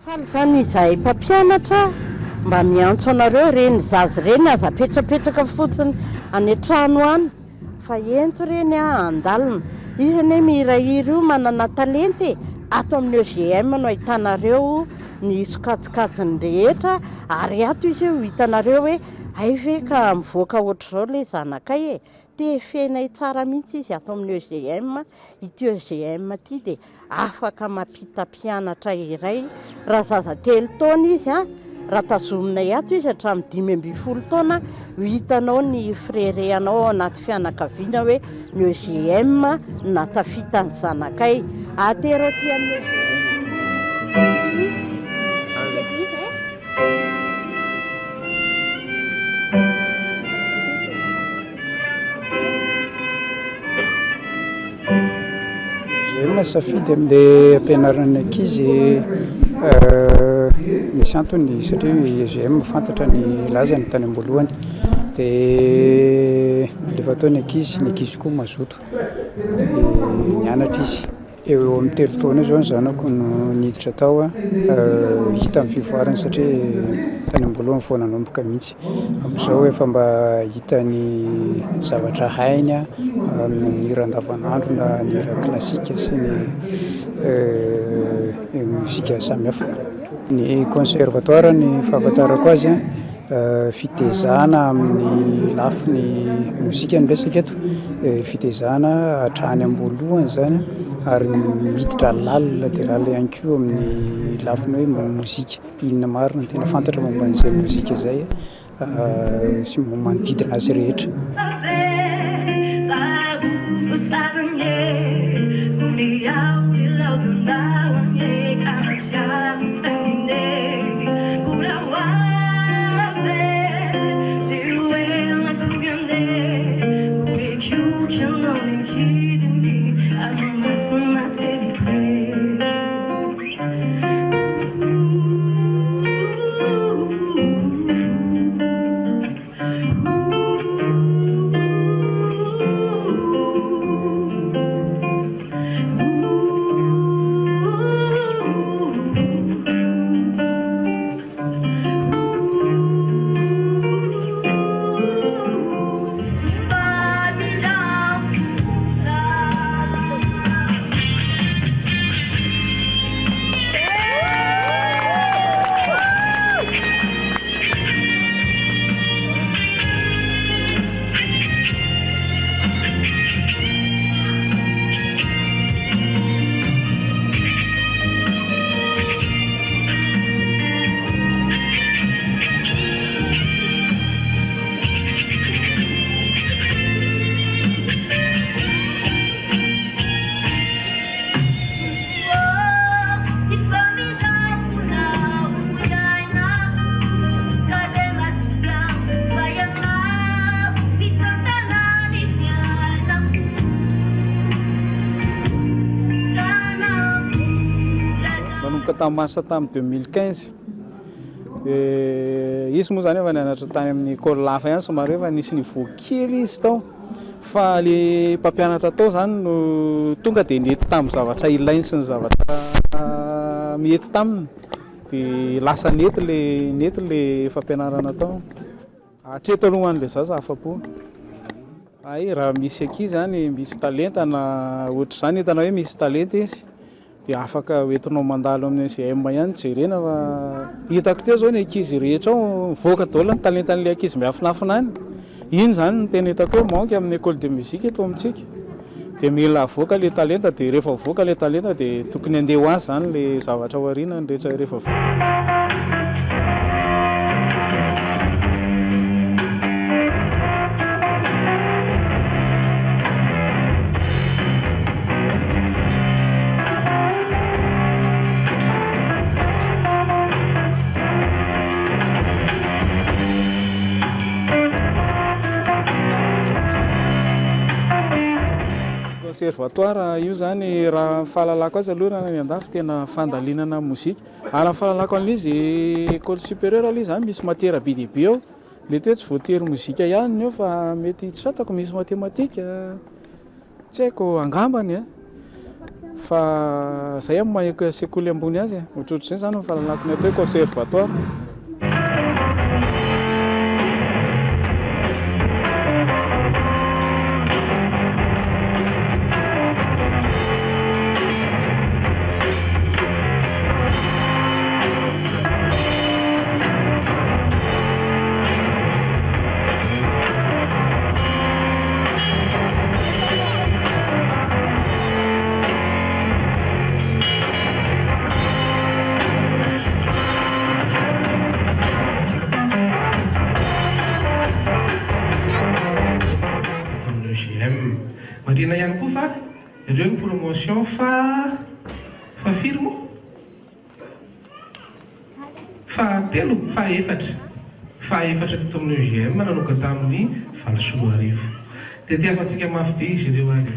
Faly zany izahay mpampianatra mba miantso anareo reny zazy reny aza apetrapetraka fotsiny any an-trano any fa ento reny andalina izany mihirahira io manana talenty ato amin'ny OGM no ahitanareo ny sokajikajiny rehetra ary ato izy io hitanareo hoe ay ve ka mivoaka ohatr'izao ilay zanakay e te fenay tsara mihitsy izy ato amin'ny OGM ity OGM ity dia afaka mampita mpianatra iray raha zaza 3 taona izy raha tazominay ato izy hatramin'ny 5 taona hitanao ny frerenao anaty fianakaviana hoe ny OGM natafitany zanakay atero ty amin'ny safidy amin'ilay ampianaran'ny ankizy misy antony satria OGM fantatra ny lazany tany am-boalohany dia rehefa ataony ankizy koa mazoto dia nianatra izy eo amin'ny 3 taona zao ny zanako no niditra tao hita amin'ny fivoarany satria tany am-boalohany vao nanomboka mihitsy amin'izao efa mba hita ny zavatra hainy amin'ny hira andavanandro na ny hira klasika sy ny muzika samihafa. Ny conservatoire ny fahafantarako azy fitezana amin'ny lafiny muzika ny resaka eto fitezana hatrany am-boalohany zany ary miditra lalina dia lalina ihany koa amin'ny lafiny hoe mozika inona marina ny tena fantatra momba an'izay mozika izay sy manodidina azy rehetra. Tamansa tamin'ny 2015 izy moa zany efa nianatra tany amin'ny école lafa ihany somary efa nisy niveau kely izy tao fa le mpampianatra tao zany no tonga dia nety tamin'ny zavatra ilainy sy ny zavatra mety taminy dia lasa nety le fampianarana tao hatreto aloha an'ilay zaza afa-po. ay raha misy ankizy zany misy talenta na ohatr' zany hitanao hoe misy talenta izy dia afaka hoentinao mandalo amin'ny CM ihany jerena fa hitako teo zao ny ankizy rehetra ao mivoaka daholo ny talentan'ilay ankizy miafinafina any iny zany no tena hitako hoe manque amin'ny école de musique eto amintsika dia mila avoaka le talenta dia rehefa avoaka le talenta dia tokony handeha ho azy zany le zavatra aoriana ny rehetra rehefa conservatoire io zany raha fahalalako azy aloha raha ny andafy tena fandalinana mozika ary fahalalako an'izy école supérieure aloha zany misy matière be dia be ao mety hoe tsy voatery mozika ihany eo fa mety tsy fatako misy matematika tsy haiko angambany fa zay amin'ny maha sekoly ambony azy ohatrohatr'izay zany fahalalako ny atao hoe conservatoire. Marina ihany koa fa ireo ny promotion fa firy moa fa efatra teto amin'ny UGM nanoka tamin'ny valosolo arivo dia tiafantsika mafy be izy ireo any.